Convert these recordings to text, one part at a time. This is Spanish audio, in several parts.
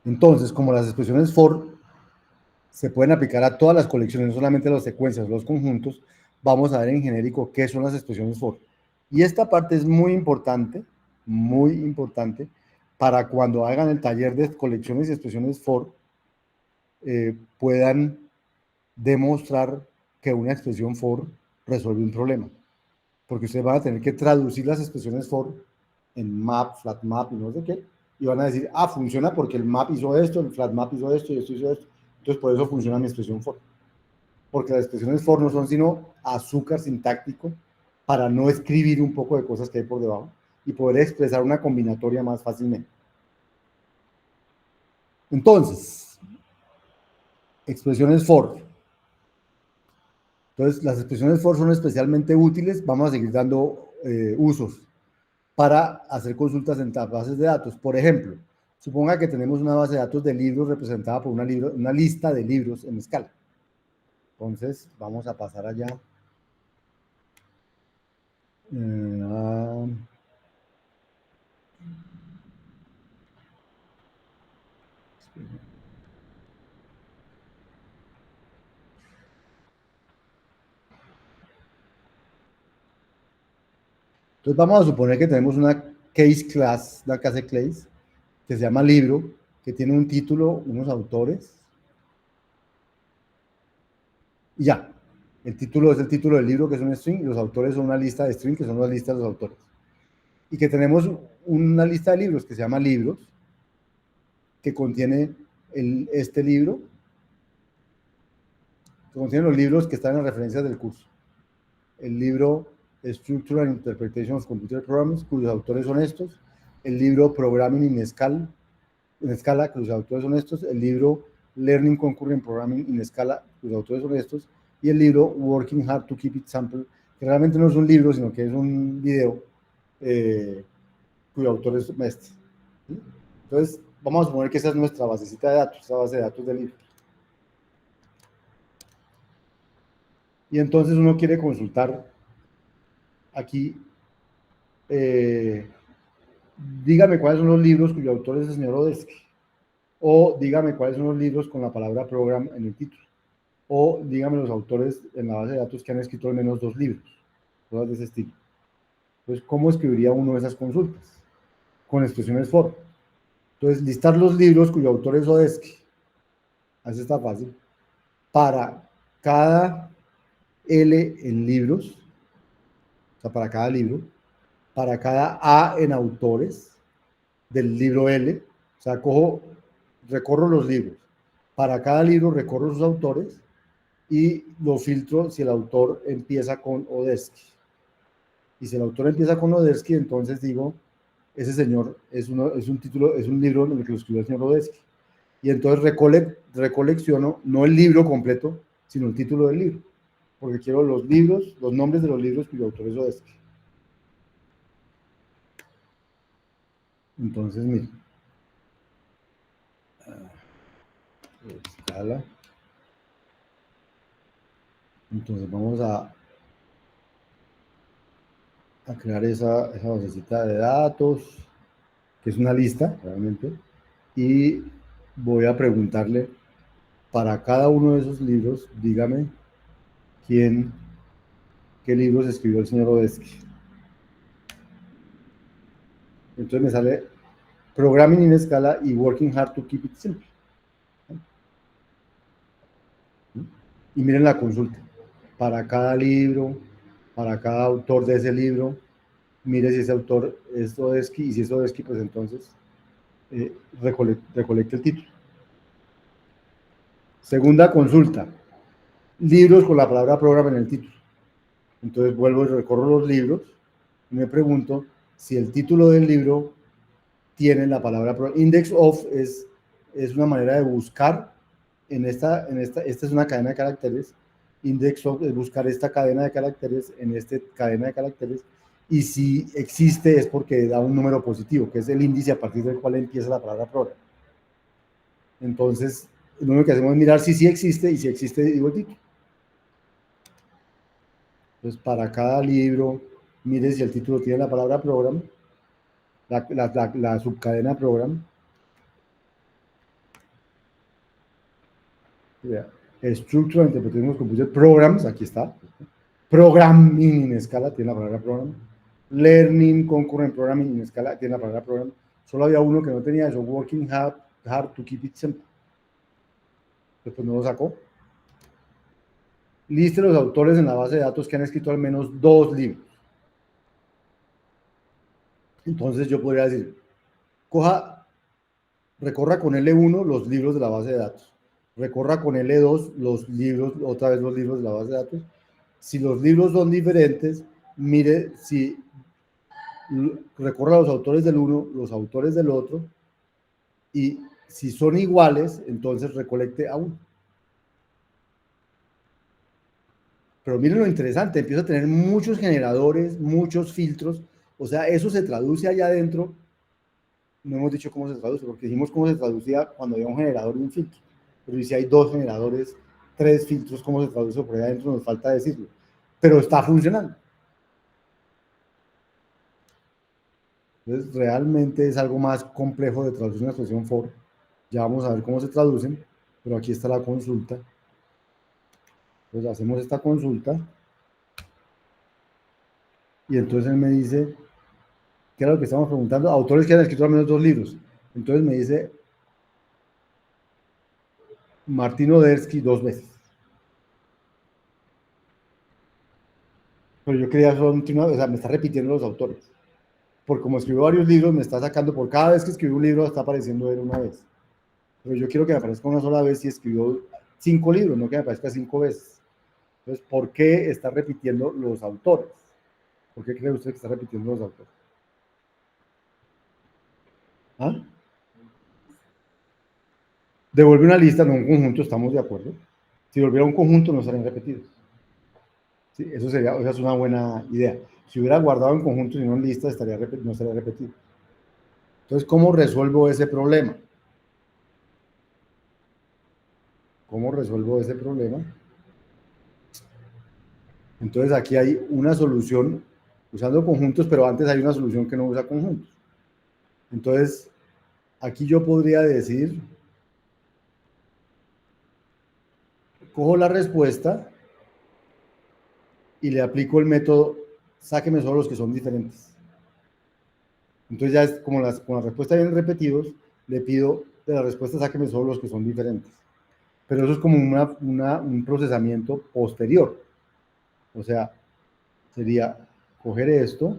Entonces, como las expresiones for se pueden aplicar a todas las colecciones, no solamente a las secuencias, los conjuntos, vamos a ver en genérico qué son las expresiones for. Y esta parte es muy importante para cuando hagan el taller de colecciones y expresiones for, puedan demostrar que una expresión for resuelve un problema. Porque ustedes van a tener que traducir las expresiones for en map, flat map y no sé qué, y van a decir, ah, funciona porque el map hizo esto, el flat map hizo esto y esto hizo esto. Entonces, por eso funciona mi expresión for. Porque las expresiones for no son sino azúcar sintáctico para no escribir un poco de cosas que hay por debajo y poder expresar una combinatoria más fácilmente. Entonces, expresiones for. Entonces, las expresiones for son especialmente útiles. Vamos a seguir dando usos para hacer consultas en bases de datos. Por ejemplo, suponga que tenemos una base de datos de libros representada por una lista de libros en escala. Entonces, vamos a pasar allá. Entonces vamos a suponer que tenemos una case class, una clase class, que se llama libro, que tiene un título, unos autores, y ya. El título es el título del libro, que es un string, y los autores son una lista de string, que son las listas de los autores. Y que tenemos una lista de libros que se llama libros, que contiene este libro, que contiene los libros que están en las referencias del curso. El libro Structure and Interpretation of Computer Programs, cuyos autores son estos. El libro Programming in Scala, cuyos autores son estos. El libro Learning Concurrent Programming in Scala, cuyos autores son estos. Y el libro Working Hard to Keep It Simple, que realmente no es un libro, sino que es un video cuyo autor es este. Entonces, vamos a suponer que esa es nuestra basecita de datos, esa base de datos del libro. Y entonces uno quiere consultar aquí, dígame cuáles son los libros cuyo autor es el señor Odesky, o dígame cuáles son los libros con la palabra program en el título, o dígame los autores en la base de datos que han escrito al menos 2 libros, cosas de ese estilo. Entonces, ¿cómo escribiría uno de esas consultas? Con expresiones for. Entonces, listar los libros cuyo autor es Odesky, así está fácil, para cada L en libros, o sea, para cada libro, para cada A en autores del libro L, o sea, recorro los libros. Para cada libro recorro sus autores y lo filtro si el autor empieza con Odesky. Y si el autor empieza con Odesky, entonces digo, ese señor es un título, es un libro en el que lo escribió el señor Odesky. Y entonces recolecciono no el libro completo, sino el título del libro. Porque quiero los libros, los nombres de los libros cuyo autor es Odesky. Entonces, miren. Escala. Entonces vamos a crear esa basecita de datos, que es una lista realmente, y voy a preguntarle para cada uno de esos libros, dígame qué libros escribió el señor Odesky. Entonces me sale Programming in Scala y Working Hard to Keep It Simple. Y miren la consulta. Para cada libro, para cada autor de ese libro, mire si ese autor es Odesky, y si es Odesky, pues entonces recolecte el título. Segunda consulta. Libros con la palabra programa en el título. Entonces vuelvo y recorro los libros y me pregunto si el título del libro tiene la palabra programa. Index of es una manera de buscar esta es una cadena de caracteres. Index of es buscar esta cadena de caracteres en esta cadena de caracteres, y si existe es porque da un número positivo, que es el índice a partir del cual empieza la palabra programa. Entonces, lo único que hacemos es mirar si sí existe, y si existe, digo el título. Entonces, para cada libro, mire si el título tiene la palabra program, la subcadena program, Vea, Structural Interpretation of Computer Programs, aquí está. Programming en escala tiene la palabra program. Learning Concurrent Programming en escala tiene la palabra program. Solo había uno que no tenía eso, Working hard to keep it simple. Después no lo sacó. Liste los autores en la base de datos que han escrito al menos 2 libros. Entonces yo podría decir, recorra con L1 los libros de la base de datos. Recorra con L2 los libros, otra vez los libros de la base de datos. Si los libros son diferentes, mire si recorra los autores del uno, los autores del otro, y si son iguales, entonces recolecte a uno. Pero miren lo interesante, empieza a tener muchos generadores, muchos filtros, o sea, eso se traduce allá adentro. No hemos dicho cómo se traduce, porque dijimos cómo se traducía cuando había un generador y un filtro. Pero si hay 2 generadores, 3 filtros, ¿cómo se traduce por allá adentro? Nos falta decirlo. Pero está funcionando. Entonces, realmente es algo más complejo de traducir una expresión for. Ya vamos a ver cómo se traducen, pero aquí está la consulta. Entonces, hacemos esta consulta. Y entonces él me dice, ¿qué era lo que estamos preguntando? Autores que han escrito al menos 2 libros. Entonces me dice Martín Odersky 2 veces. Pero yo quería solo o sea, me está repitiendo los autores. Porque como escribió varios libros, me está sacando, por cada vez que escribió un libro, está apareciendo él una vez. Pero yo quiero que me aparezca una sola vez si escribió 5 libros, no que me aparezca 5 veces. Entonces, ¿por qué está repitiendo los autores? ¿Por qué cree usted que está repitiendo los autores? ¿Ah? Devuelve una lista, no un conjunto, estamos de acuerdo. Si volviera un conjunto, no estarían repetidos. Sí, eso sería, esa es una buena idea. Si hubiera guardado en conjuntos y no en listas, no estaría repetido. Entonces, ¿cómo resuelvo ese problema? ¿Cómo resuelvo ese problema? Entonces, aquí hay una solución usando conjuntos, pero antes hay una solución que no usa conjuntos. Entonces, aquí yo podría decir, cojo la respuesta y le aplico el método, sáqueme solo los que son diferentes. Entonces ya es como con la respuesta vienen repetidos, le pido de la respuesta sáqueme solo los que son diferentes. Pero eso es como un procesamiento posterior. O sea, sería coger esto,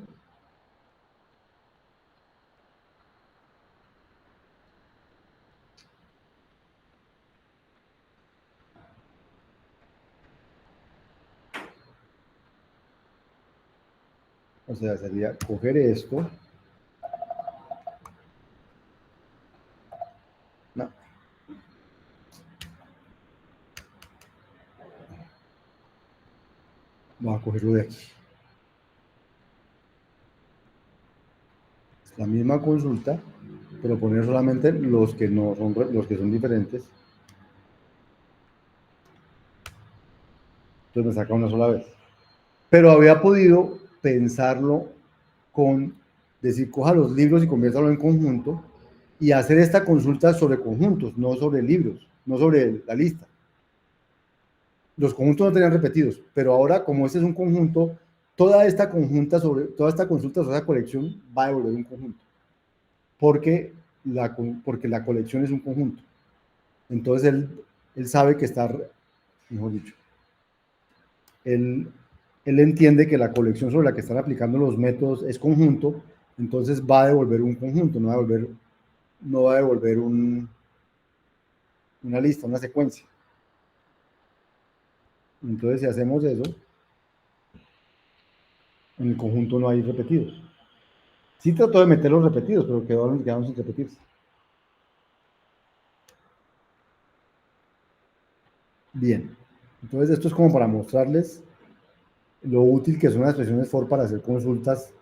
o sea, sería coger esto, no, vamos a cogerlo de aquí. Es la misma consulta, pero poner solamente los que no son los que son diferentes. Entonces me saca una sola vez. Pero había podido pensarlo con decir, coja los libros y conviértalo en conjunto y hacer esta consulta sobre conjuntos, no sobre libros, no sobre la lista. Los conjuntos no tenían repetidos, pero ahora como este es un conjunto, toda esta consulta sobre esa colección va a devolver un conjunto, porque la colección es un conjunto. Entonces él sabe que está, mejor dicho, él entiende que la colección sobre la que están aplicando los métodos es conjunto, entonces va a devolver un conjunto, no va a devolver una lista, una secuencia. Entonces, si hacemos eso, en el conjunto no hay repetidos. Sí trató de meter los repetidos, pero quedaron sin repetirse. Bien. Entonces, esto es como para mostrarles lo útil que son las expresiones for para hacer consultas.